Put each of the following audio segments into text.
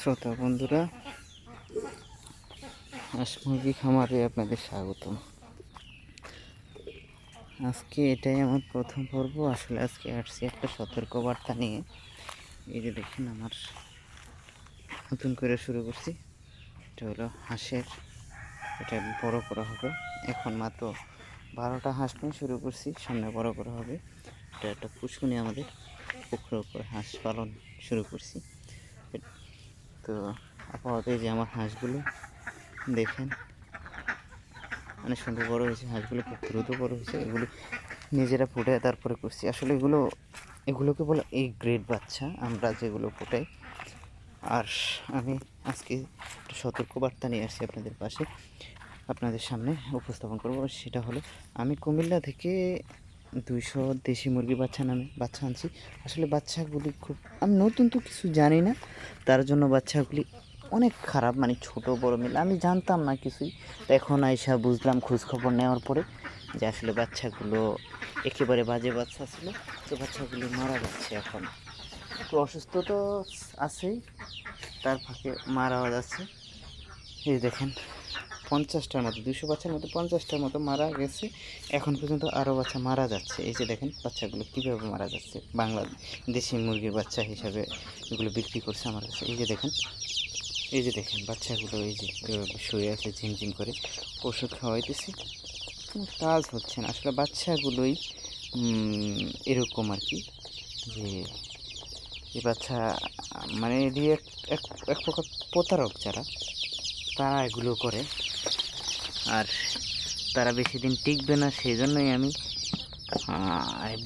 শ্রোতা বন্ধুরা, হাঁস মুরগি খামারে আপনাদের স্বাগতম। আজকে এটাই আমার প্রথম পর্ব। আসলে আজকে আসছি একটা সতর্কবার্তা নিয়ে। এই যে দেখুন, আমার নতুন করে শুরু করছি। এটা হলো হাঁসের, এটা বড় করা হবে। এখন মাত্র 12টা হাঁস নিয়ে শুরু করছি, সামনে বড় করা হবে। এটা একটা পুষ্কুনি, আমাদের পুকুরের উপরে হাঁস পালন শুরু করছি। তো আপাতত এই যে আমার হাঁসগুলো দেখেন, অনেক সুন্দর বড় হয়েছে। হাঁসগুলো খুব দ্রুত বড় হয়েছে। এগুলো নিজেরা ফুটে তারপরে করছি। আসলে এগুলোকে বলে এই গ্রেড বাচ্চা আমরা যেগুলো ফুটাই। আর আমি আজকে একটা সতর্কবার্তা নিয়ে আসছি আপনাদের সামনে উপস্থাপন করব। সেটা হলো, আমি কুমিল্লা থেকে 200 দেশি মুরগি বাচ্চা আনছি। আসলে বাচ্চাগুলি আমি নতুন তো কিছু জানি না, তার জন্য বাচ্চাগুলি অনেক খারাপ, মানে ছোটো বড় মিলে আমি জানতাম না কিছুই। তো এখন আইসা বুঝলাম খোঁজখবর নেওয়ার পরে যে আসলে বাচ্চাগুলো একেবারে বাজে বাচ্চা ছিল। তো বাচ্চাগুলি মারা যাচ্ছে। এখন একটু অসুস্থ তো আছেই, তার ফাঁকে মারাও যাচ্ছে। এই দেখেন, 50টার মতো, 200 বাচ্চার মধ্যে 50টার মতো মারা গেছে। এখন পর্যন্ত আরও বাচ্চা মারা যাচ্ছে। এই যে দেখেন বাচ্চাগুলো কীভাবে মারা যাচ্ছে। দেশি মুরগির বাচ্চা হিসাবে এগুলো বিক্রি করছে আমার কাছে। এই যে দেখেন বাচ্চাগুলো এই যে শুয়ে আছে ঝিমঝিম করে। ওষুধ খাওয়াইতেছি, কোনো কাজ হচ্ছে না। আসলে বাচ্চাগুলোই এরকম আর কি, যে এই বাচ্চা মানে এদিকে এক প্রকার প্রতারক তারা এগুলো করে। আর তারা বেশি দিন টিকবে না, সেই জন্যই আমি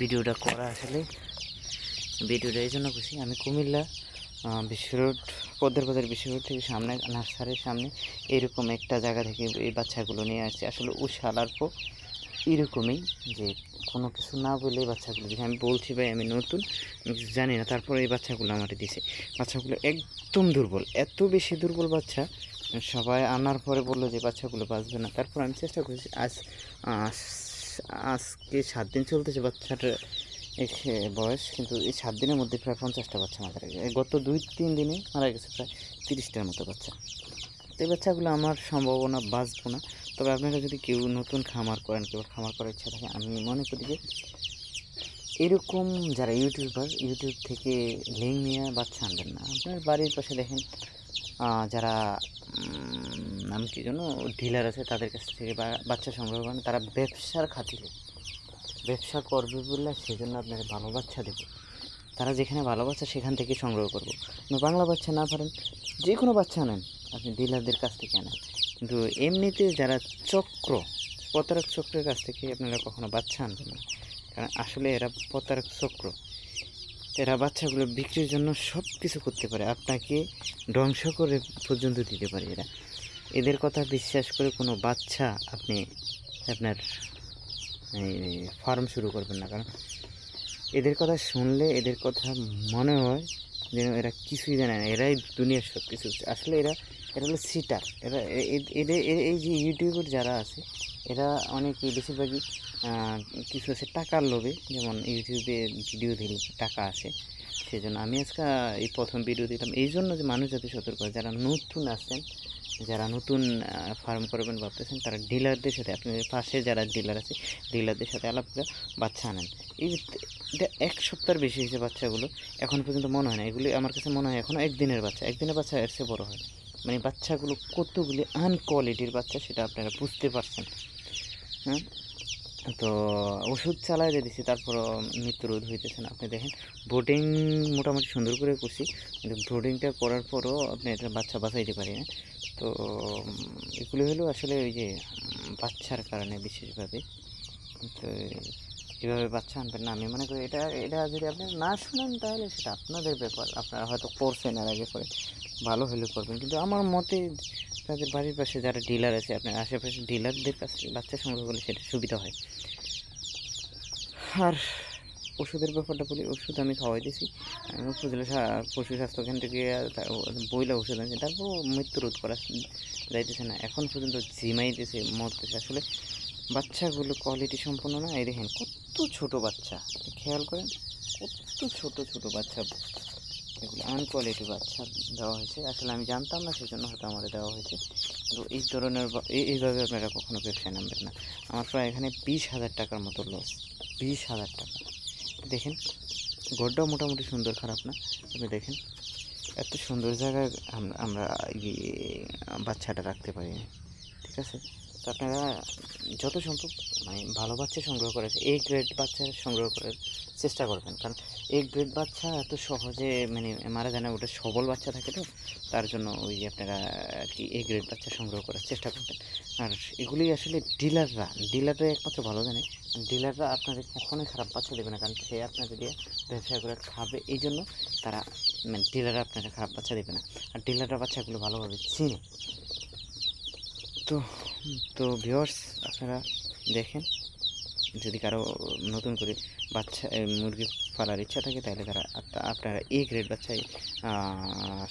ভিডিওটা করা। আসলে ভিডিওটা এই জন্য করছি, আমি কুমিল্লা বিশ্ব রোড, পদ্মার বাজার বিশ্ব রোড থেকে সামনে নার্সারির সামনে এরকম একটা জায়গা থেকে এই বাচ্চাগুলো নিয়ে আসছি। আসলে উশালার এরকমই, যে কোনো কিছু না বলে বাচ্চাগুলো দিয়েছে। আমি বলছি ভাই আমি নতুন, আমি কিছু জানি না, তারপরে এই বাচ্চাগুলো আমাকে দিছে। বাচ্চাগুলো একদম দুর্বল, এত বেশি দুর্বল বাচ্চা। সবাই আনার পরে বললো যে বাচ্চাগুলো বাঁচবে না। তারপর আমি চেষ্টা করেছি। আজকে 7 দিন চলতেছে বাচ্চাটার বয়স, কিন্তু এই 7 দিনের মধ্যে প্রায় 50টা বাচ্চা মারা গেছে। গত 2-3 দিনে মারা গেছে প্রায় 30টার মতো বাচ্চা। তো এই বাচ্চাগুলো আমার সম্ভাবনা বাঁচবো না। তবে আপনারা যদি কেউ নতুন খামার করেন, কেউ খামার করার ইচ্ছা থাকে, আমি মনে করি যে এরকম যারা ইউটিউব থেকে লিঙ্ক নিয়ে বাচ্চা আনবেন না। আপনার বাড়ির পাশে দেখেন যারা নাম কি জন্য ডিলার আছে, তাদের কাছ থেকে বাচ্চা সংগ্রহ করেন। তারা ব্যবসার খাতিরে ব্যবসা করবে বললে সেজন্য আপনাকে ভালো বাচ্চা দেবে। তারা যেখানে ভালো বাচ্চা সেখান থেকে সংগ্রহ করবো। বাংলা বাচ্চা না পারেন, যে কোনো বাচ্চা আনেন, আপনি ডিলারদের কাছ থেকে আনেন। কিন্তু এমনিতে যারা প্রতারক চক্রের কাছ থেকে আপনারা কখনো বাচ্চা আনবেন না। কারণ আসলে এরা প্রতারক চক্র। এরা বাচ্চাগুলো বিক্রির জন্য সব কিছু করতে পারে, আপনাকে ধ্বংস করে পর্যন্ত দিতে পারে। এদের কথা বিশ্বাস করে কোনো বাচ্চা আপনি আপনার ফার্ম শুরু করবেন না। কারণ এদের কথা শুনলে, এদের কথা মনে হয় যেন এরা কিছুই জানে না, এরাই দুনিয়ার সব কিছু। আসলে এরা হলো সিটার। এদের এই যে ইউটিউবার যারা আছে, এরা অনেকে বেশিরভাগই কিছু আছে টাকার লোভে। যেমন ইউটিউবে ভিডিও দিলে টাকা আসে, সেই জন্য আমি আজকে এই প্রথম ভিডিও দিলাম। এই জন্য যে মানুষ যাতে সতর্ক হয়, যারা নতুন আছেন, যারা নতুন ফার্ম করবেন ভাবতেছেন, তারা ডিলারদের সাথে, আপনাদের পাশে যারা ডিলার আছে, ডিলারদের সাথে আলাপ করে বাচ্চা আনেন। এটা 1 সপ্তাহের বেশি হয়েছে বাচ্চাগুলো, এখন পর্যন্ত মনে হয় না। এগুলি আমার কাছে মনে হয় এখনও একদিনের বাচ্চা এর চেয়ে বড়ো হয়। মানে বাচ্চাগুলো কতগুলি আনকোয়ালিটির বাচ্চা, সেটা আপনারা বুঝতে পারছেন। হ্যাঁ, তো ওষুধ চালাই দিয়েছি, তারপরও মৃত্যু রোধ হইতেছে না। আপনি দেখেন ব্রোডিং মোটামুটি সুন্দর করে করছি, কিন্তু ব্রোডিংটা করার পরও আপনি এটা বাচ্চা বাঁচাইতে পারি না। তো এগুলো হলো আসলে ওই যে বাচ্চার কারণে বিশেষভাবে। তো এভাবে বাচ্চা আনবেন না। আমি মনে করি এটা যদি আপনি না শুনেন তাহলে সেটা আপনাদের ব্যাপার। আপনারা হয়তো করছেন, আর আগে করে ভালো হলে করবেন। কিন্তু আমার মতে তাদের বাড়ির পাশে যারা ডিলার আছে, আপনার আশেপাশে ডিলারদের কাছে বাচ্চা সংগ্রহ করলে সেটা সুবিধা হয়। আর ওষুধের ব্যাপারটা বলি, ওষুধ আমি খাওয়াইতেছি। আমি উপজেলা পশু স্বাস্থ্যকেন্দ্রে গিয়ে বইলা ওষুধ আনছি, তারপর মৃত্যু রোধ করা যাইতেছে না। এখন পর্যন্ত ঝিমাইতেছে, মরতেছে। আসলে বাচ্চাগুলো কোয়ালিটি সম্পন্ন না। এই দেখেন কত ছোট বাচ্চা, খেয়াল করেন কত ছোট বাচ্চা। এগুলো আনকোয়ালিটি বাচ্চা দেওয়া হয়েছে। আসলে আমি জানতাম না, সেজন্য হয়তো আমার দেওয়া হয়েছে। তো এই ধরনের এইভাবে আপনারা কখনো ব্যবসায় নামবেন না। আমার প্রায় এখানে 20,000 টাকার মতো লস। 20,000 টাকা। দেখেন ঘরটাও মোটামুটি সুন্দর, খারাপ না। আপনি দেখেন এত সুন্দর জায়গায় আমরা বাচ্চাটা রাখতে পারি না। ঠিক আছে, তো আপনারা যত সম্ভব মানে ভালো বাচ্চা সংগ্রহ করে, এ গ্রেড বাচ্চা সংগ্রহ করার চেষ্টা করবেন। কারণ এ গ্রেড বাচ্চা এত সহজে মানে মারা যায় না, ওটা সবল বাচ্চা থাকে, তো তার জন্য ওই যে আপনারা আর কি এ গ্রেড বাচ্চা সংগ্রহ করার চেষ্টা করবেন। আর এগুলি আসলে ডিলাররা একমাত্র ভালো জানে। ডিলাররা আপনাদের কখনোই খারাপ বাচ্চা দেবে না, কারণ সে আপনাদের দিয়ে ব্যবসা করে খাবে, এই জন্য তারা মানে ডিলাররা আপনারা খারাপ বাচ্চা দেবে না। আর ডিলাররা বাচ্চাগুলো ভালোভাবে চিনে। তো তো ভিউয়ার্স, আপনারা দেখেন, যদি কারো নতুন করে বাচ্চা মুরগি পালার ইচ্ছা থাকে, তাহলে তারা আপনারা এ গ্রেড বাচ্চাই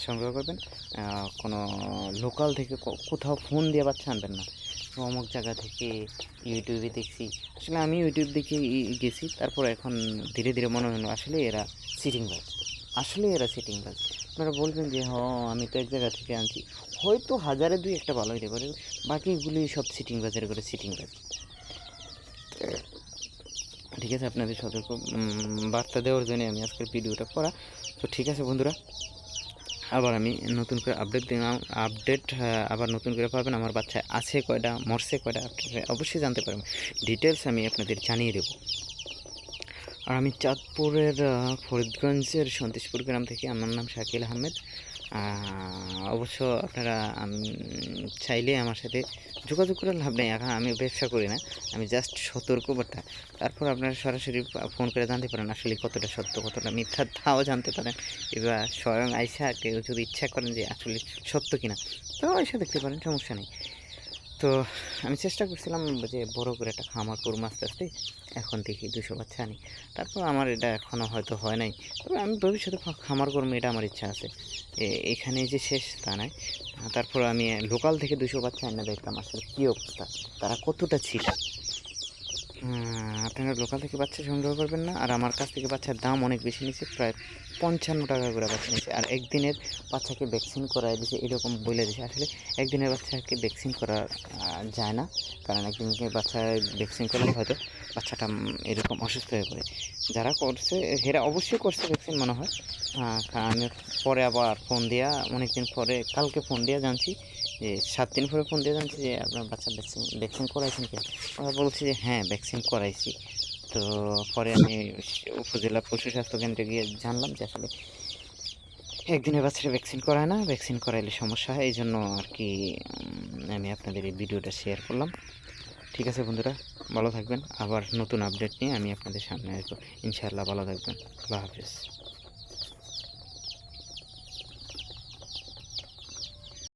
সংগ্রহ করবেন। কোনো লোকাল থেকে কোথাও ফোন দিয়ে বাচ্চা আনবেন না। অমুক জায়গা থেকে ইউটিউবে দেখছি, আসলে আমি ইউটিউব দেখে গেছি, তারপর এখন ধীরে ধীরে মনে হলো আসলে এরা সিটিংবাজ। আপনারা বলবেন যে আমি তো এক জায়গা থেকে আনছি, হয়তো হাজারে দুই একটা ভালো হইতে পারে, বাকিগুলি সব সিটিংবাজের করে সিটিংবাজ। ঠিক আছে, আপনাদের সতর্ক বার্তা দেওয়ার জন্য আমি আজকের ভিডিওটা করা। তো ঠিক আছে বন্ধুরা, আবার আমি নতুন করে আপডেট দিলাম। আবার নতুন করে পাবেন। আমার বাচ্চা আছে কয়টা, মরছে কয়টা, আপনারা অবশ্যই জানতে পারবেন। ডিটেলস আমি আপনাদের জানিয়ে দেবো। আর আমি চাঁদপুরের ফরিদগঞ্জের সন্তেশপুর গ্রাম থেকে, আমার নাম শাকিল আহমেদ। অবশ্য আপনারা চাইলে আমার সাথে যোগাযোগ করে লাভ নেই, এখন আমি ব্যবসা করি না, আমি জাস্ট সতর্কবার্তা। তারপর আপনারা সরাসরি ফোন করে জানতে পারেন আসলে কতটা সত্য কতটা মিথ্যা, তাও জানতে পারেন। এবার স্বয়ং আইসা কেউ যদি ইচ্ছা করেন যে আসলে সত্য কিনা, তো এসে দেখতে পারেন, সমস্যা নেই। তো আমি চেষ্টা করছিলাম যে বড় করে একটা খামার করবো আস্তে আস্তে, এখন দেখি 200 বাচ্চা আনি। তারপর আমার এটা এখনও হয়তো হয় নাই, তবে আমি ভবিষ্যতে খামার করবো, এটা আমার ইচ্ছা আছে। এখানে যে শেষ তা নয়। তারপর আমি লোকাল থেকে 200 বাচ্চা এনে দেখলাম আসলে কী অবস্থা, তারা কতটা ছিল। আপনারা লোকাল থেকে বাচ্চা সংগ্রহ করবেন না। আর আমার কাছ থেকে বাচ্চার দাম অনেক বেশি নিচ্ছে, প্রায় 55 টাকা করে বাচ্চা নিচ্ছে। আর একদিনের বাচ্চাকে ভ্যাকসিন করায় দিছে, এরকম বলে দিছে। আসলে একদিনের বাচ্চাকে ভ্যাকসিন করা যায় না, কারণ একদিনকে বাচ্চা ভ্যাকসিন করলে হয়তো বাচ্চাটা এরকম অসুস্থ হয়ে পড়ে। যারা করছে এরা অবশ্যই করছে ভ্যাকসিন মনে হয়। আমি পরে আবার ফোন দেওয়া, অনেকদিন পরে কালকে ফোন দেওয়া জানছি যে 7 দিন পরে ফোন দিয়ে জানছি যে আপনার বাচ্চা ভ্যাকসিন করাইছেন কি? ওরা বলছে যে হ্যাঁ ভ্যাকসিন করাইছি। তো পরে আমি উপজেলা পশু স্বাস্থ্য কেন্দ্রে গিয়ে জানলাম যে আসলে একদিনের বাচ্চাটা ভ্যাকসিন করায় না, ভ্যাকসিন করাইলে সমস্যা হয়, এই জন্য আর কি আমি আপনাদের এই ভিডিওটা শেয়ার করলাম। ঠিক আছে বন্ধুরা, ভালো থাকবেন। আবার নতুন আপডেট নিয়ে আমি আপনাদের সামনে আসবো ইনশাআল্লাহ। ভালো থাকবেন, আল্লাহ হাফেজ।